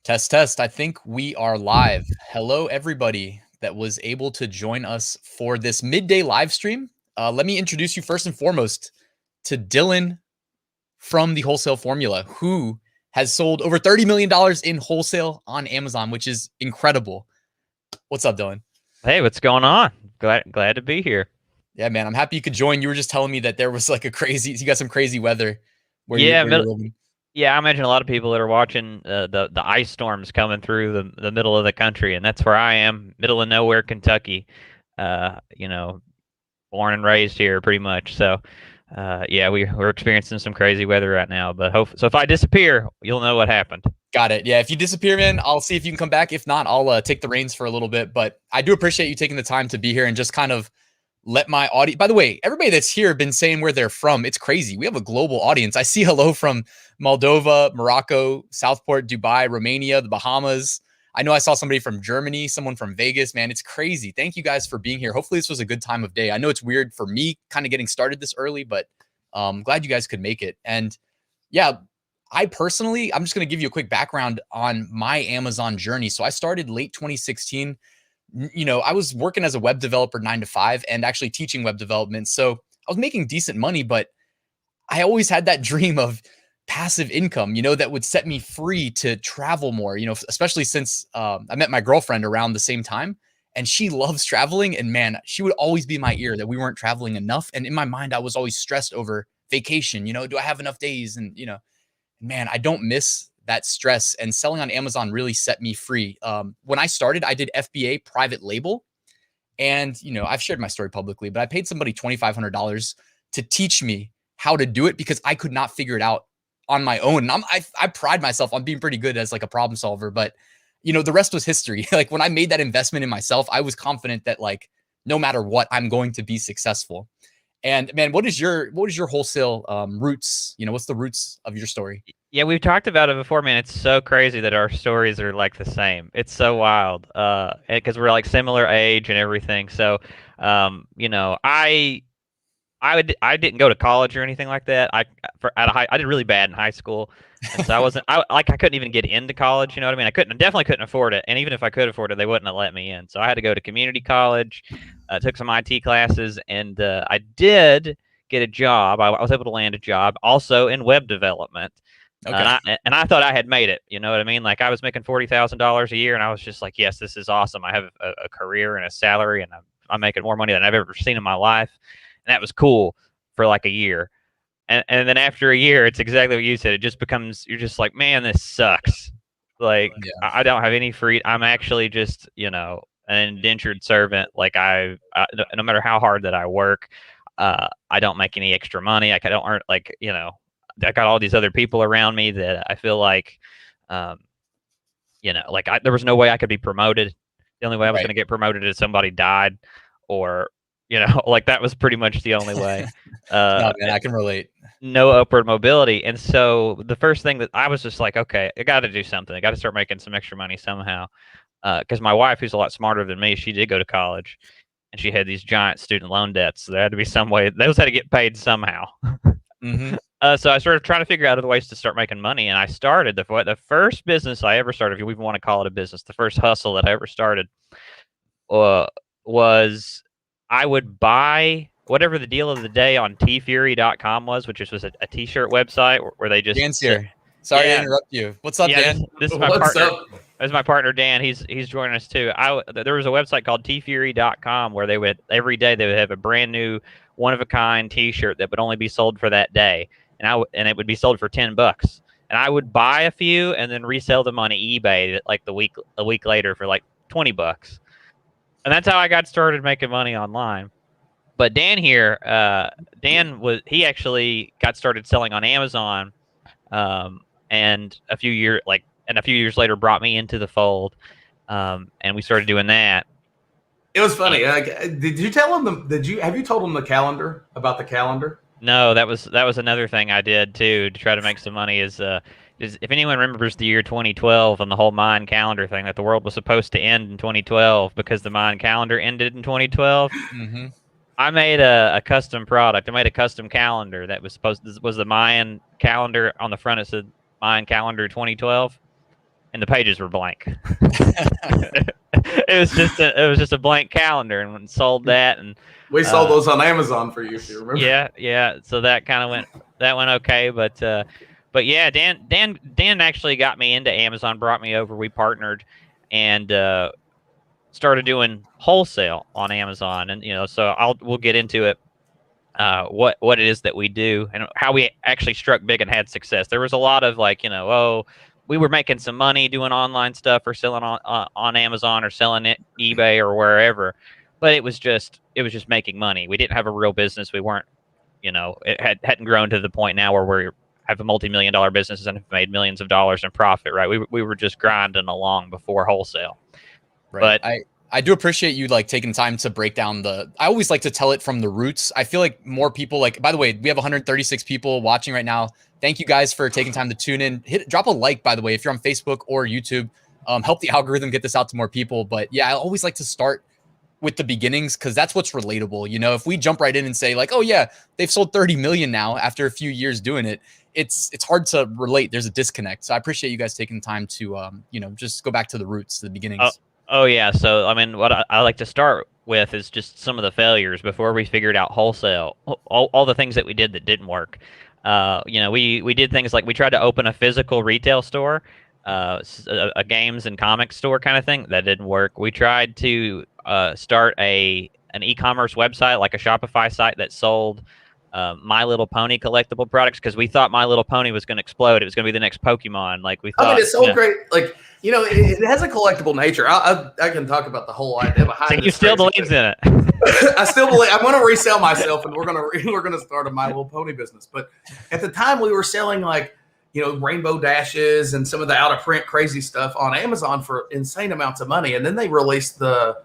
Test, test. I think we are live. Hello, everybody that was able to join us for this midday live stream. Let me introduce you first and foremost to Dylan from the Wholesale Formula, who has sold over $30 million in wholesale on Amazon, which is incredible. What's up, Dylan? Hey, what's going on? Glad to be here. Yeah, man, I'm happy you could join. You were just telling me that there was like you got some crazy weather Yeah, where you're living. yeah. I imagine a lot of people that are watching the ice storms coming through the middle of the country, and that's where I am, middle of nowhere, Kentucky. Uh, you know, born and raised here, pretty much. So, yeah, we're experiencing some crazy weather right now. But so if I disappear, you'll know what happened. Got it. Yeah, if you disappear, man, I'll see if you can come back. If not, I'll take the reins for a little bit. But I do appreciate you taking the time to be here and just kind of let my audience. By the way, everybody that's here been saying where they're from. It's crazy. We have a global audience. I see hello from Moldova, Morocco, Southport, Dubai, Romania, the Bahamas. I know I saw somebody from Germany, someone from Vegas. Man, it's crazy. Thank you guys for being here. Hopefully, this was a good time of day. I know it's weird for me kind of getting started this early, but glad you guys could make it. And yeah, I'm just going to give you a quick background on my Amazon journey. So I started late 2016. I was working as a web developer 9 to 5 and actually teaching web development. So I was making decent money, but I always had that dream of passive income, that would set me free to travel more, especially since I met my girlfriend around the same time and she loves traveling. And man, she would always be in my ear that we weren't traveling enough. And in my mind, I was always stressed over vacation. Do I have enough days? And, man, I don't miss that stress. And selling on Amazon really set me free. When I started, I did FBA private label. And, I've shared my story publicly, but I paid somebody $2,500 to teach me how to do it because I could not figure it out on my own. And I pride myself on being pretty good as like a problem solver, but the rest was history. Like when I made that investment in myself, I was confident that like, no matter what, I'm going to be successful. And man, what is your wholesale roots? What's the roots of your story? Yeah, we've talked about it before, man. It's so crazy that our stories are like the same. It's so wild, because we're like similar age and everything. So, I didn't go to college or anything like that. I did really bad in high school, and so I couldn't even get into college. You know what I mean? Definitely couldn't afford it. And even if I could afford it, they wouldn't have let me in. So I had to go to community college, took some IT classes, and I did get a job. I was able to land a job also in web development. Okay. And I thought I had made it. You know what I mean? Like I was making $40,000 a year, and I was just like, yes, this is awesome. I have a career and a salary, and I'm making more money than I've ever seen in my life. And that was cool for like a year. And then after a year, it's exactly what you said. It just becomes, you're just like, man, this sucks. Like, Yeah. I don't have any free. I'm actually just, an indentured servant. Like, no matter how hard that I work, I don't make any extra money. I don't earn, like, I got all these other people around me that I feel like, there was no way I could be promoted. The only way I was Right. going to get promoted is somebody died, or like that was pretty much the only way. No, man, I can relate. No upward mobility. And so the first thing that I was just like, okay, I got to do something. I got to start making some extra money somehow. Because my wife, who's a lot smarter than me, she did go to college, and she had these giant student loan debts. So there had to be some way; those had to get paid somehow. Mm-hmm. So I started trying to figure out other ways to start making money, and I started the first business I ever started, if you even want to call it a business, the first hustle that I ever started, was I would buy whatever the deal of the day on tfury.com was, which was a t-shirt website where they just Dan's here. Sorry to yeah, interrupt you. What's up, yeah, Dan? this is my What's partner. up? This is my partner Dan. He's joining us too. There was a website called tfury.com where they would every day they would have a brand new one of a kind t-shirt that would only be sold for that day, and it would be sold for $10. And I would buy a few and then resell them on eBay like a week later for like $20. And that's how I got started making money online. But Dan here, he actually got started selling on Amazon, and a few years later brought me into the fold, and we started doing that. It was funny. Did you tell him have you told him the calendar about the calendar? No, that was another thing I did too to try to make some money. Is if anyone remembers the year 2012 and the whole Mayan calendar thing, that the world was supposed to end in 2012 because the Mayan calendar ended in 2012. Mm-hmm. I made a custom product. I made a custom calendar that was the Mayan calendar on the front. It said Mayan calendar 2012, and the pages were blank. It was just a blank calendar, and sold that, and We sold those on Amazon for you, if you remember. Yeah. So that kind of went okay, but yeah, Dan actually got me into Amazon, brought me over, we partnered, and started doing wholesale on Amazon, and so we'll get into it. What it is that we do and how we actually struck big and had success. There was a lot of we were making some money doing online stuff or selling on Amazon or selling it eBay or wherever, but it was just making money. We didn't have a real business. We weren't, it hadn't grown to the point now where we have a multi-million-dollar business and have made millions of dollars in profit. Right? We were just grinding along before wholesale. Right. But I do appreciate you taking time to break down I always like to tell it from the roots. I feel like more people by the way, we have 136 people watching right now. Thank you guys for taking time to tune in. Drop a like, by the way, if you're on Facebook or YouTube. Help the algorithm get this out to more people. But yeah, I always like to start with the beginnings because that's what's relatable. If we jump right in and say oh yeah, they've sold 30 million now after a few years doing it, it's hard to relate. There's a disconnect. So I appreciate you guys taking time to just go back to the roots, to the beginnings. Oh yeah. So I mean, what I like to start with is just some of the failures before we figured out wholesale. All the things that we did that didn't work. We did things like we tried to open a physical retail store, a games and comics store kind of thing. That didn't work. We tried to start an e-commerce website, like a Shopify site that sold My Little Pony collectible products, because we thought My Little Pony was going to explode. It was going to be the next Pokemon. We thought. I mean, it's so great. It has a collectible nature. I can talk about the whole idea behind it. So you still believes in it. I still believe. I'm going to resell myself, and we're going to start a My Little Pony business. But at the time, we were selling Rainbow Dashes and some of the out of print crazy stuff on Amazon for insane amounts of money. And then they released the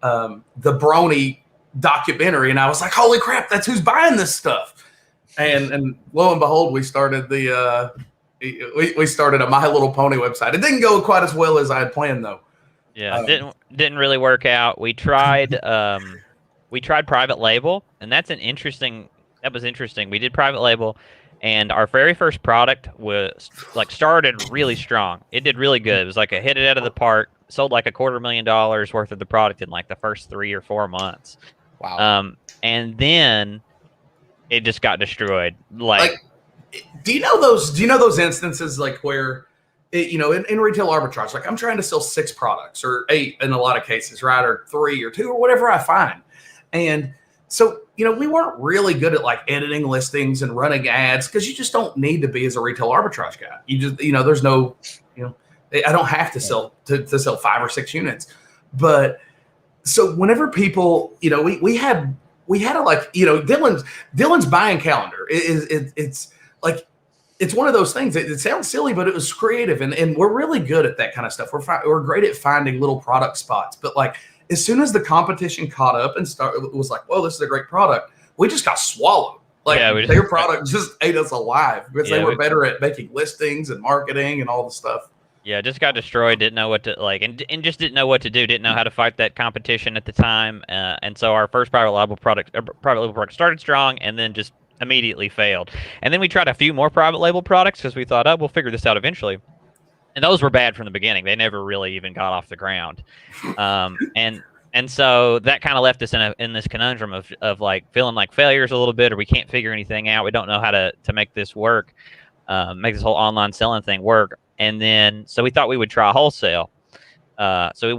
Brony documentary, and I was like, holy crap, that's who's buying this stuff. And lo and behold, we started we started a My Little Pony website. It didn't go quite as well as I had planned, though. Yeah, didn't really work out. We tried private label, and that was interesting. We did private label, and our very first product was started really strong. It did really good. It was a hit it out of the park. Sold $250,000 worth of the product in the first 3 or 4 months. Wow. And then it just got destroyed. Do you know those instances where in retail arbitrage, I'm trying to sell 6 products or 8 in a lot of cases, right? Or 3 or 2 or whatever I find. And so, we weren't really good at editing listings and running ads, because you just don't need to be as a retail arbitrage guy. You just, there's no, I don't have to sell to sell 5 or 6 units. But so whenever people, we had Dylan's buying calendar. It's one of those things. It sounds silly, but it was creative, and we're really good at that kind of stuff. We're great at finding little product spots. But as soon as the competition caught up and it was well, this is a great product, we just got swallowed. Their product just ate us alive because they were better at making listings and marketing and all the stuff. Yeah, just got destroyed. Didn't know what to and just didn't know what to do. Didn't know how to fight that competition at the time. And so our first private label product started strong, and then just immediately failed. And then we tried a few more private label products because we thought, we'll figure this out eventually. And those were bad from the beginning. They never really even got off the ground. And so that kind of left us in this conundrum of feeling like failures a little bit, or we can't figure anything out. We don't know how to make this work, make this whole online selling thing work. And then, so we thought we would try wholesale. So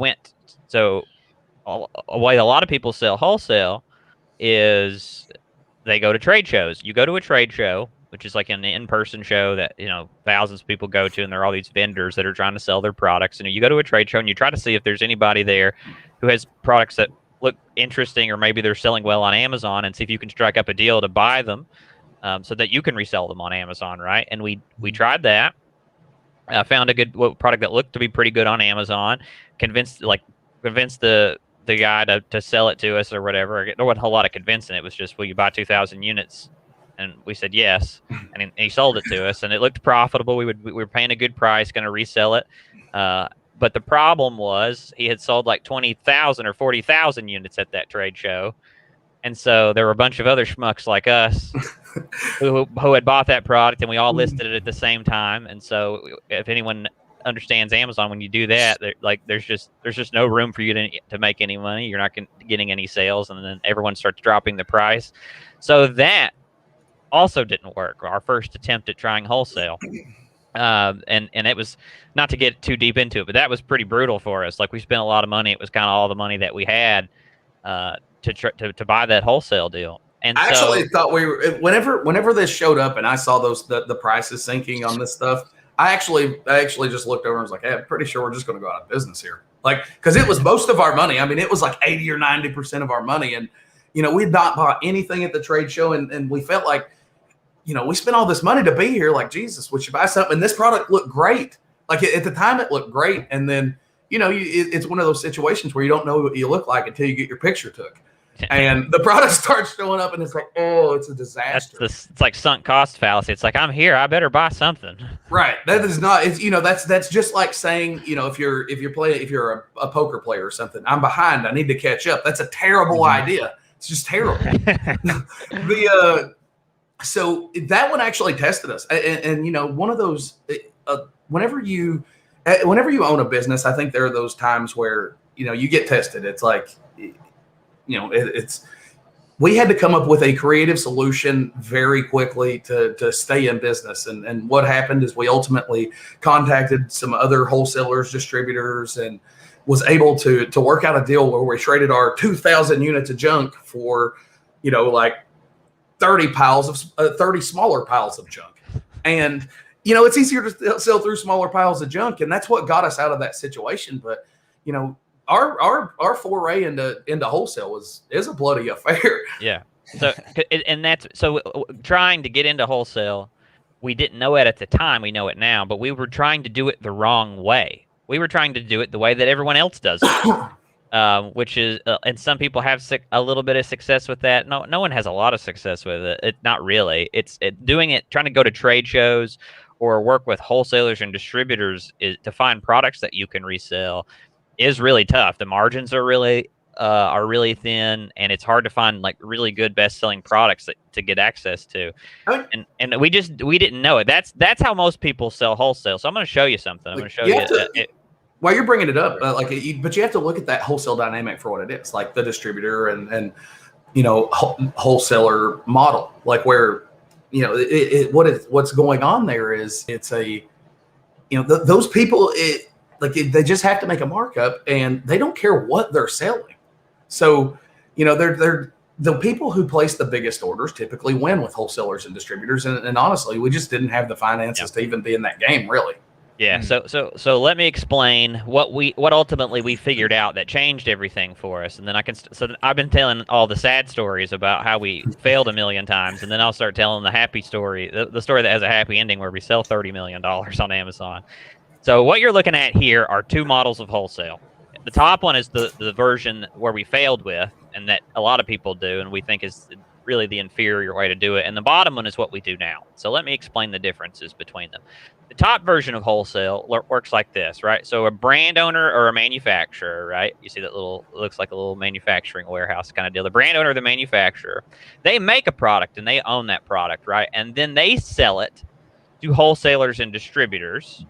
a way a lot of people sell wholesale is they go to trade shows. You go to a trade show, which is an in-person show that, thousands of people go to, and there are all these vendors that are trying to sell their products. And you go to a trade show and you try to see if there's anybody there who has products that look interesting, or maybe they're selling well on Amazon, and see if you can strike up a deal to buy them, so that you can resell them on Amazon, right? And we tried that. Found a good product that looked to be pretty good on Amazon. Convinced the guy to sell it to us or whatever. There wasn't a whole lot of convincing. It was just, will you buy 2,000 units? And we said yes, and he sold it to us, and it looked profitable. We were paying a good price, going to resell it. But the problem was he had sold 20,000 or 40,000 units at that trade show. And so there were a bunch of other schmucks like us who had bought that product, and we all listed it at the same time. And so if anyone understands Amazon, when you do that, there's just no room for you to make any money. You're not getting any sales, and then everyone starts dropping the price. So that also didn't work. Our first attempt at trying wholesale. And it was, not to get too deep into it, but that was pretty brutal for us. Like, we spent a lot of money. It was kind of all the money that we had to buy that wholesale deal. And I actually thought whenever this showed up and I saw the prices sinking on this stuff, I actually just looked over and was like, hey, I'm pretty sure we're just going to go out of business here. Like, because it was most of our money. I mean, it was like 80 or 90% of our money. And, we'd not bought anything at the trade show. And we felt like, we spent all this money to be here. Like, Jesus, we should buy something. And this product looked great. Like, at the time, it looked great. And then, it's one of those situations where you don't know what you look like until you get your picture took. And the product starts showing up, and it's like, oh, it's a disaster. It's like sunk cost fallacy. It's like, I'm here, I better buy something. Right. That is not. It's that's just like saying, if you're a poker player or something, I'm behind, I need to catch up. That's a terrible idea. It's just terrible. So that one actually tested us, and one of those. Whenever you own a business, I think there are those times where you get tested. It's like, we had to come up with a creative solution very quickly to stay in business. And what happened is we ultimately contacted some other wholesalers, distributors, and was able to work out a deal where we traded our 2,000 units of junk for, like 30 smaller piles of junk. And, it's easier to sell through smaller piles of junk. And that's what got us out of that situation. But, our foray into wholesale is a bloody affair. Yeah. So, trying to get into wholesale, we didn't know it at the time. We know it now, but we were trying to do it the wrong way. We were trying to do it the way that everyone else does it, which is, and some people have a little bit of success with that. No one has a lot of success with it. Not really. Trying to go to trade shows or work with wholesalers and distributors to find products that you can resell is really tough. The margins are really thin, and it's hard to find like really good best-selling products to get access to. And we didn't know it. That's how most people sell wholesale. So I'm going to show you something. I'm going to show you. While you're bringing it up, but you have to look at that wholesale dynamic for what it is, like the distributor and wholesaler model, like where what's going on there is it's a those people they just have to make a markup, and they don't care what they're selling. So they're the people who place the biggest orders typically win with wholesalers and distributors, and honestly, we just didn't have the finances to even be in that game, really. Yeah. So let me explain what ultimately we figured out that changed everything for us, and then I've been telling all the sad stories about how we failed a million times, and then I'll start telling the happy story, the story that has a happy ending where we sell $30 million on Amazon. So what you're looking at here are two models of wholesale. The top one is the version where we failed with, and that a lot of people do, and we think is really the inferior way to do it. And the bottom one is what we do now. So let me explain the differences between them. The top version of wholesale works like this, right? So a brand owner or a manufacturer, right? You see that looks like a little manufacturing warehouse kind of deal. The brand owner or the manufacturer, they make a product and they own that product, right? And then they sell it to wholesalers and distributors.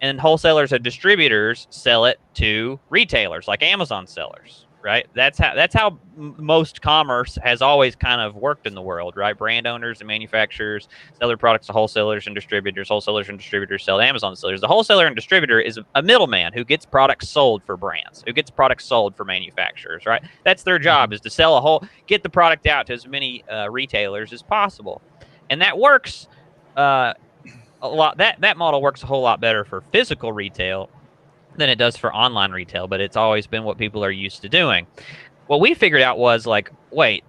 And wholesalers and distributors sell it to retailers like Amazon sellers, right? That's how most commerce has always kind of worked in the world, right? Brand owners and manufacturers sell their products to wholesalers and distributors. Wholesalers and distributors sell to Amazon sellers. The wholesaler and distributor is a middleman who gets products sold for brands, who gets products sold for manufacturers, right? That's their job, is to get the product out to as many retailers as possible. And that works a lot. That model works a whole lot better for physical retail than it does for online retail, but it's always been what people are used to doing. What we figured out was like, wait,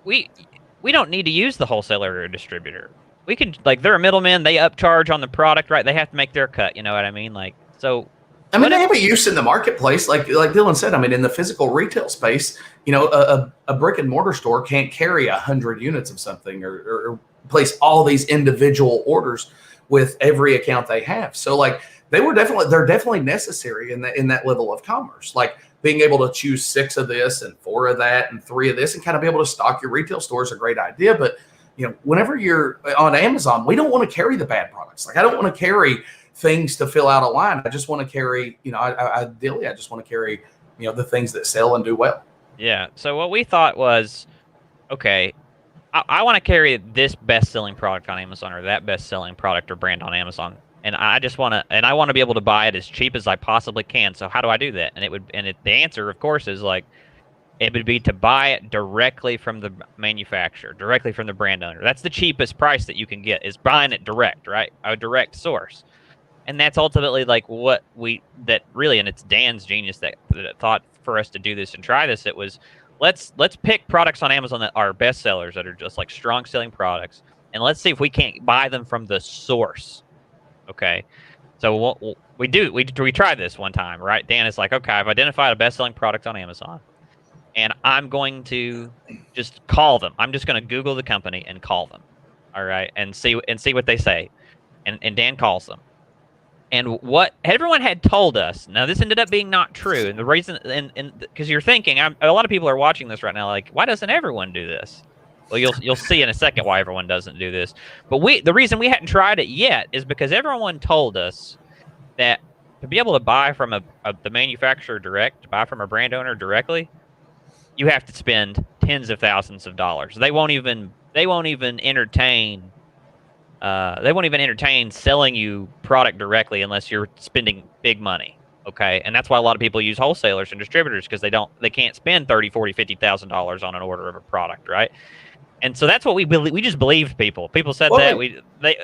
we don't need to use the wholesaler or distributor. We can, like, they're a middleman, they upcharge on the product, right? They have to make their cut, you know what I mean? Like, so I mean, they have a use in the marketplace, like Dylan said. I mean, in the physical retail space, a brick and mortar store can't carry 100 units of something or place all these individual orders with every account they have. So, like, they're definitely necessary in that level of commerce. Like, being able to choose 6 of this and 4 of that and 3 of this and kind of be able to stock your retail store is a great idea. But whenever you're on Amazon, we don't want to carry the bad products. Like, I don't want to carry things to fill out a line. I just want to carry, ideally, I just want to carry, the things that sell and do well. Yeah. So what we thought was, okay, I want to carry this best-selling product on Amazon or that best-selling product or brand on Amazon, and I want to be able to buy it as cheap as I possibly can. So how do I do that? And the answer, of course, is like it would be to buy it directly from the manufacturer, directly from the brand owner. That's the cheapest price that you can get is buying it direct, right? A direct source. And that's ultimately like what and it's Dan's genius that thought for us to do this and try this. It was let's pick products on Amazon that are best sellers, that are just like strong selling products, and let's see if we can't buy them from the source. Okay, so we tried this one time, right? Dan is like, okay, I've identified a best selling product on Amazon, and I'm going to just call them. I'm just going to Google the company and call them, all right, and see what they say, and Dan calls them. And what everyone had told us, now this ended up being not true. And the reason, and because you're thinking, a lot of people are watching this right now, like, why doesn't everyone do this? Well, you'll see in a second why everyone doesn't do this. But the reason we hadn't tried it yet is because everyone told us that to be able to buy from the manufacturer direct, to buy from a brand owner directly, you have to spend tens of thousands of dollars. They won't even entertain. They won't even entertain selling you product directly unless you're spending big money. Okay. And that's why a lot of people use wholesalers and distributors, because they can't spend $30,000, $40,000, $50,000 on an order of a product. Right. And so that's what we believe. We just believed people. People said that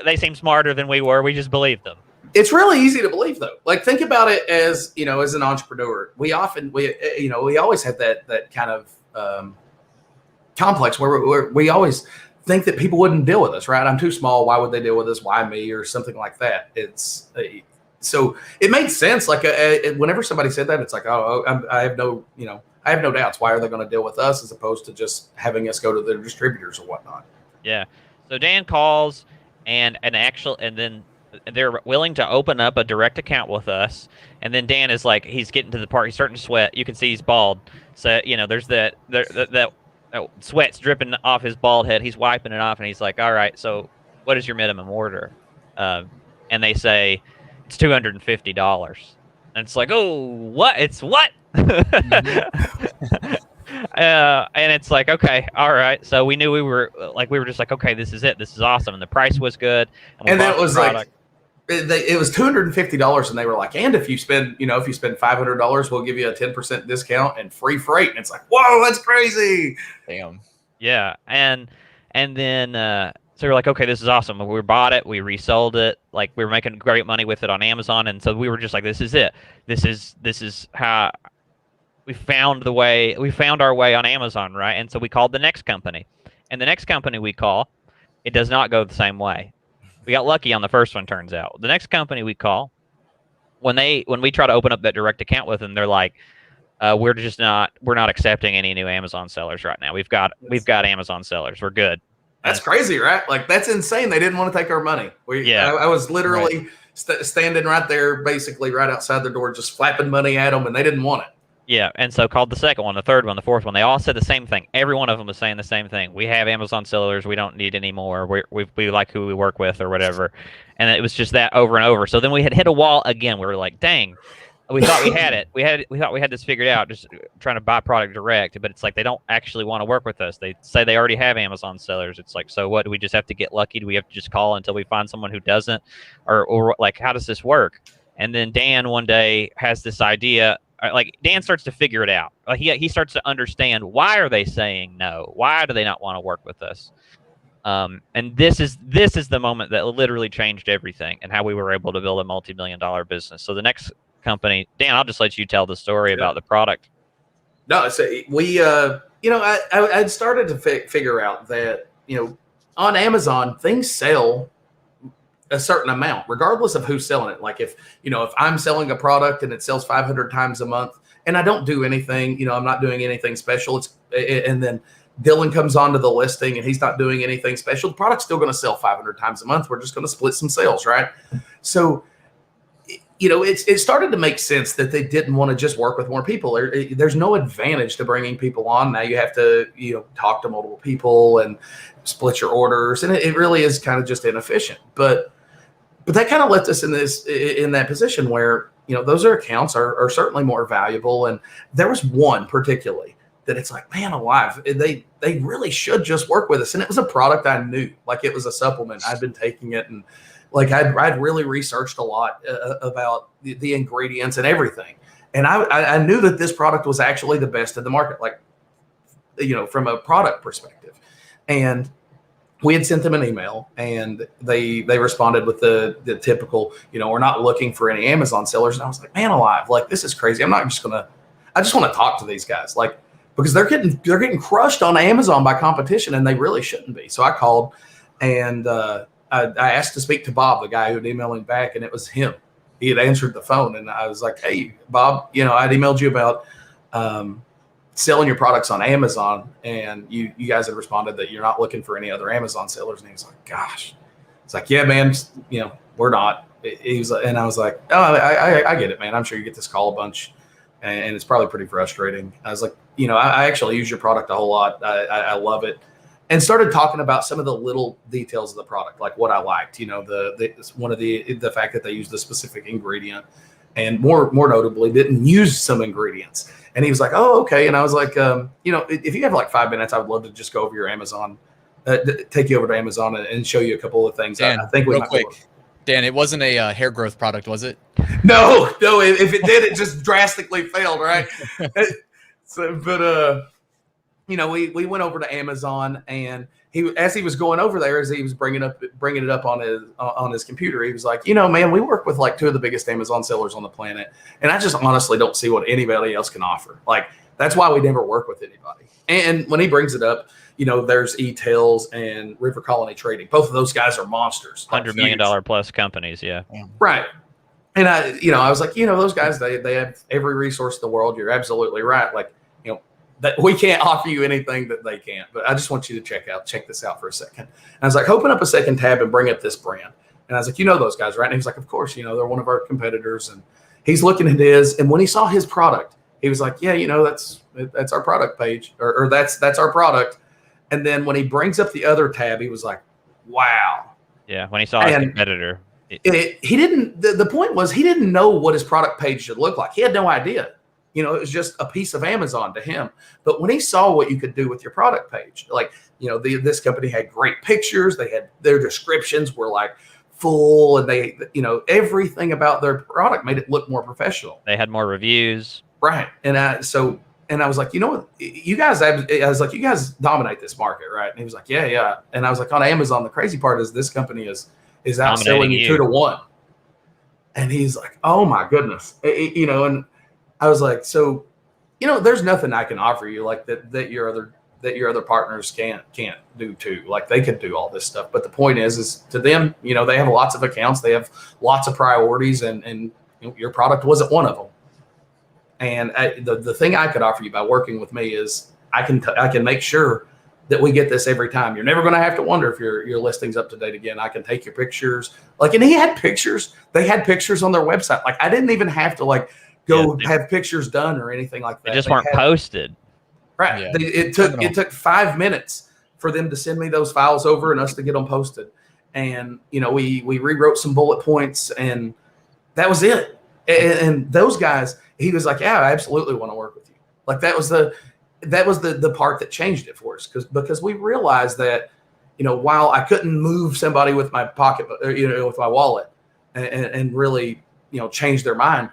they seemed smarter than we were. We just believed them. It's really easy to believe though. Like think about it as an entrepreneur, we always have that kind of, complex where we always think that people wouldn't deal with us, right? I'm too small. Why would they deal with us? Why me? Or something like that. So it made sense. Like whenever somebody said that, it's like, I have no doubts. Why are they going to deal with us as opposed to just having us go to their distributors or whatnot? Yeah. So Dan calls and then they're willing to open up a direct account with us. And then Dan is like, he's getting to the part, he's starting to sweat. You can see he's bald. So, there's that sweat's dripping off his bald head. He's wiping it off, and he's like, all right, so what is your minimum order? And they say, it's $250. And it's like, oh, what? It's what? Mm-hmm. And it's like, okay, all right. So we knew we were just like, okay, this is it. This is awesome. And the price was good. And then it was like, it was $250, and they were like, and if you spend $500, we'll give you a 10% discount and free freight. And it's like, whoa, that's crazy. Damn. Yeah. And then so we're like, okay, this is awesome. We bought it, we resold it, like we were making great money with it on Amazon. And so we were just like, this is it. This is how we found our way on Amazon, right? And so we called the next company. And the next company we call, it does not go the same way. We got lucky on the first one, turns out. The next company we call, when we try to open up that direct account with them, they're like, we're not accepting any new Amazon sellers right now. We've got Amazon sellers. We're good. That's crazy, right? Like that's insane. They didn't want to take our money. I was literally standing right there, basically right outside the door, just flapping money at them, and they didn't want it. Yeah, and so called the second one, the third one, the fourth one. They all said the same thing. Every one of them was saying the same thing. We have Amazon sellers. We don't need any more. We like who we work with or whatever. And it was just that over and over. So then we had hit a wall again. We were like, dang, we thought we had it. We thought we had this figured out, just trying to buy product direct. But it's like they don't actually want to work with us. They say they already have Amazon sellers. It's like, so what? Do we just have to get lucky? Do we have to just call until we find someone who doesn't? Or like, how does this work? And then Dan one day has this idea. Like Dan starts to figure it out. Like he starts to understand, why are they saying no? Why do they not want to work with us? And this is the moment that literally changed everything and how we were able to build a multi-million-dollar business. So the next company, Dan, I'll just let you tell the story about the product. No, so we I'd started to figure out that on Amazon things sell a certain amount, regardless of who's selling it. Like if I'm selling a product and it sells 500 times a month and I don't do anything, I'm not doing anything special. And then Dylan comes onto the listing and he's not doing anything special. The product's still going to sell 500 times a month. We're just going to split some sales. Right. So, it started to make sense that they didn't want to just work with more people. There's no advantage to bringing people on. Now you have to, talk to multiple people and split your orders. And it really is kind of just inefficient. But But that kind of left us in that position where, those accounts are certainly more valuable. And there was one particularly that it's like, man alive, they really should just work with us. And it was a product I knew, like it was a supplement. I'd been taking it, and like I'd really researched a lot about the ingredients and everything. And I knew that this product was actually the best in the market, like, from a product perspective. And we had sent them an email, and they responded with the typical, we're not looking for any Amazon sellers. And I was like, man alive, like, this is crazy. I just want to talk to these guys, like, because they're getting crushed on Amazon by competition, and they really shouldn't be. So I called, and I asked to speak to Bob, the guy who had emailed me back, and it was him. He had answered the phone, and I was like, hey, Bob, I'd emailed you about selling your products on Amazon, and you guys had responded that you're not looking for any other Amazon sellers. And he was like, gosh. It's like, yeah, man, we're not. He was, and I was like, oh, I get it, man. I'm sure you get this call a bunch, and it's probably pretty frustrating. I was like, I actually use your product a whole lot. I love it. And started talking about some of the little details of the product, like what I liked, the fact that they used the specific ingredient, and more notably didn't use some ingredients. And he was like, oh, okay. And I was like, if you have like 5 minutes, I would love to just go over your Amazon, take you over to Amazon and show you a couple of things. Dan, I think we real might quick. Dan, it wasn't a hair growth product, was it? No. If it did, it just drastically failed, right? We went over to Amazon, and as he was going over there, as he was bringing it up on his computer, he was like, man, we work with like 2 of the biggest Amazon sellers on the planet, and I just honestly don't see what anybody else can offer. Like, that's why we never work with anybody. And when he brings it up, there's E-Tails and River Colony Trading. Both of those guys are monsters, $100 million plus companies. Yeah. Right. And I was like, those guys, they have every resource in the world. You're absolutely right. Like, that we can't offer you anything that they can't, but I just want you to check this out for a second. And I was like, open up a second tab and bring up this brand. And I was like, those guys, right? And he was like, of course, they're one of our competitors. And he's looking at his, and when he saw his product, he was like, yeah, that's our product page, or that's our product. And then when he brings up the other tab, he was like, wow. Yeah. When he saw his competitor, the point was, he didn't know what his product page should look like. He had no idea. It was just a piece of Amazon to him. But when he saw what you could do with your product page, like, this company had great pictures. They had, their descriptions were like full, and they, everything about their product made it look more professional. They had more reviews. Right. And I was like, you guys dominate this market, right? And he was like, yeah. And I was like, on Amazon, the crazy part is this company is outselling you 2 to 1. And he's like, oh my goodness. And I was like, so, there's nothing I can offer you like that your other partners can't do too. Like, they could do all this stuff. But the point is to them, they have lots of accounts, they have lots of priorities, and your product wasn't one of them. And the thing I could offer you by working with me is I can make sure that we get this every time. You're never going to have to wonder if your listing's up to date again. I can take your pictures. Like, and he had pictures. They had pictures on their website. Like, I didn't even have to go have pictures done or anything like that. They just weren't posted. Right. Yeah. It took 5 minutes for them to send me those files over and us to get them posted. And, we rewrote some bullet points, and that was it. And those guys, he was like, yeah, I absolutely want to work with you. Like, that was the part that changed it for us. Because we realized that, while I couldn't move somebody with my pocket, with my wallet and really, change their mind,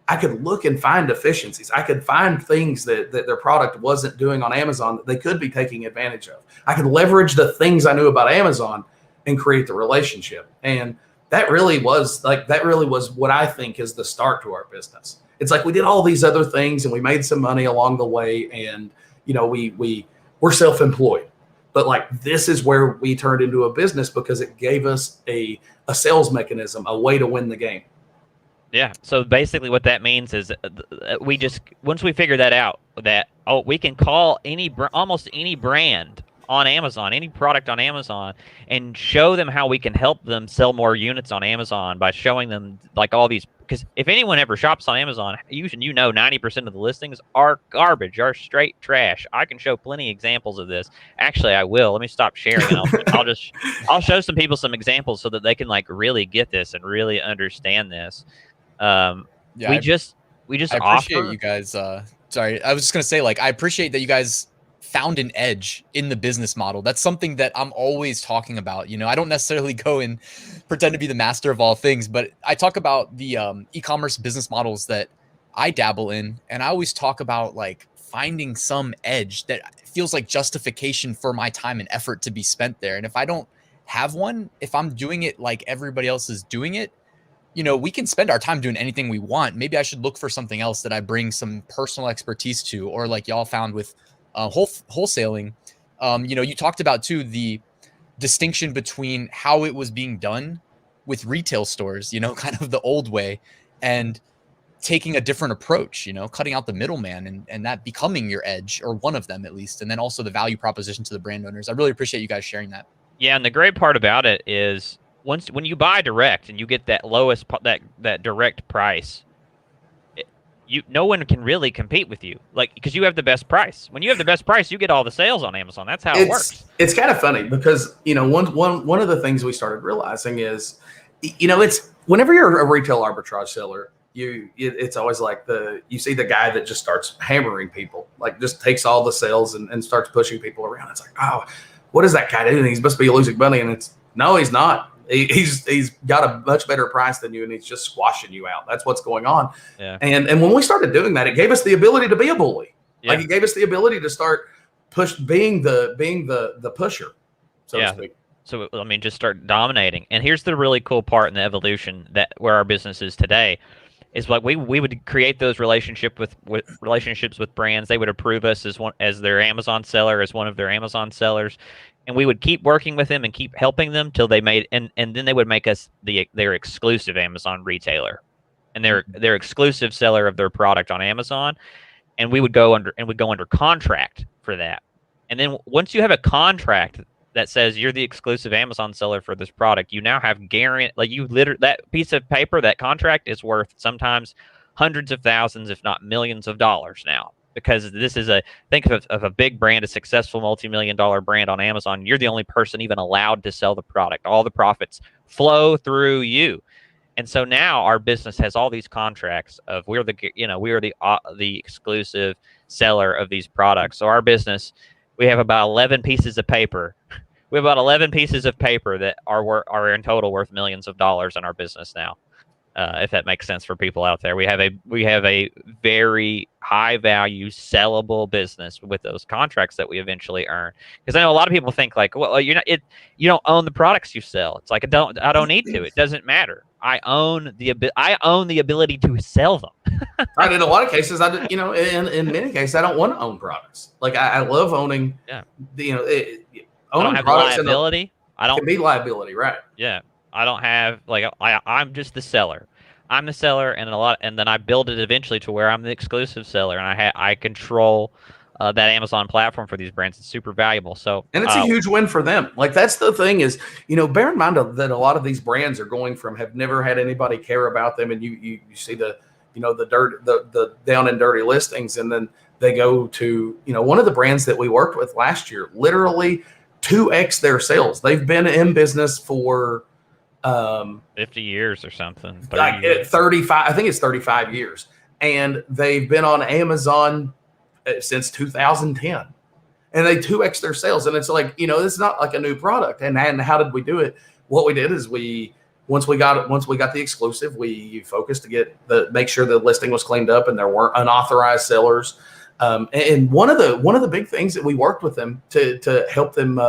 I could look and find deficiencies. I could find things that their product wasn't doing on Amazon that they could be taking advantage of. I could leverage the things I knew about Amazon and create the relationship. And that really was what I think is the start to our business. It's like, we did all these other things and we made some money along the way, and we're self-employed. But like, this is where we turned into a business because it gave us a sales mechanism, a way to win the game. Yeah. So basically what that means is once we figure that out, that, we can call almost any brand on Amazon, any product on Amazon, and show them how we can help them sell more units on Amazon by showing them like all these. Because if anyone ever shops on Amazon, you 90% of the listings are garbage, are straight trash. I can show plenty of examples of this. Actually, I will. Let me stop sharing, and I'll show some people some examples so that they can like really get this and really understand this. We just I appreciate you guys. Sorry, I was just gonna say, like, I appreciate that you guys found an edge in the business model. That's something that I'm always talking about. You know, I don't necessarily go and pretend to be the master of all things, but I talk about the e-commerce business models that I dabble in, and I always talk about like finding some edge that feels like justification for my time and effort to be spent there. And if I don't have one, if I'm doing it like everybody else is doing it, you know, we can spend our time doing anything we want. Maybe I should look for something else that I bring some personal expertise to, or like y'all found with wholesaling. You know, you talked about too the distinction between how it was being done with retail stores, you know, kind of the old way, and taking a different approach, you know, cutting out the middleman and that becoming your edge, or one of them at least. And then also the value proposition to the brand owners. I really appreciate you guys sharing that. Yeah, and the great part about it is when you buy direct and you get that lowest that direct price, no one can really compete with you, like, because you have the best price. When you have the best price, you get all the sales on Amazon. That's how it works. It's kind of funny because, you know, one of the things we started realizing is, you know, it's whenever you're a retail arbitrage seller, it's always like you see the guy that just starts hammering people, like just takes all the sales and starts pushing people around. It's like, oh, what is that guy doing? He's supposed to be losing money, and no, he's not. He's got a much better price than you, and he's just squashing you out. That's what's going on. Yeah. And when we started doing that, it gave us the ability to be a bully. Yeah. Like, it gave us the ability to start being the pusher, so to speak. So I mean, just start dominating. And here's the really cool part in the evolution that where our business is today. Is like we would create those relationships with brands. They would approve us as their Amazon seller, as one of their Amazon sellers, and we would keep working with them and keep helping them till they made and then they would make us their exclusive Amazon retailer, and their exclusive seller of their product on Amazon, and we would go under contract for that. And then once you have a contract that says you're the exclusive Amazon seller for this product, you now have guarantee, like, that piece of paper, that contract is worth sometimes hundreds of thousands, if not millions of dollars now, because this is think of a big brand, a successful multi-million-dollar brand on Amazon. You're the only person even allowed to sell the product. All the profits flow through you. And so now our business has all these contracts of we are the exclusive seller of these products. So our business, we have about 11 pieces of paper. We have about 11 pieces of paper that are in total worth millions of dollars in our business now. If that makes sense for people out there, we have a very high value sellable business with those contracts that we eventually earn. Because I know a lot of people think like, well, you don't own the products you sell. It's like I don't need to. It doesn't matter. I own the ability to sell them. Right. In a lot of cases, in many cases, I don't want to own products. Like, I love owning. Yeah. Owning I don't have products liability. Can be liability, right? Yeah. I don't have I'm just the seller. I'm the seller, and then I build it eventually to where I'm the exclusive seller, and I control that Amazon platform for these brands. It's super valuable. So, and it's a huge win for them. Like, that's the thing is, bear in mind that a lot of these brands are going from have never had anybody care about them, and you see the down and dirty listings, and then they go to one of the brands that we worked with last year, literally 2x their sales. They've been in business for 50 years or something. 35. I think it's 35 years, and they've been on Amazon since 2010, and they 2x their sales. And it's like, it's not like a new product. And how did we do it? What we did is once we got the exclusive, we focused to make sure the listing was cleaned up and there weren't unauthorized sellers. And one of the big things that we worked with them to help them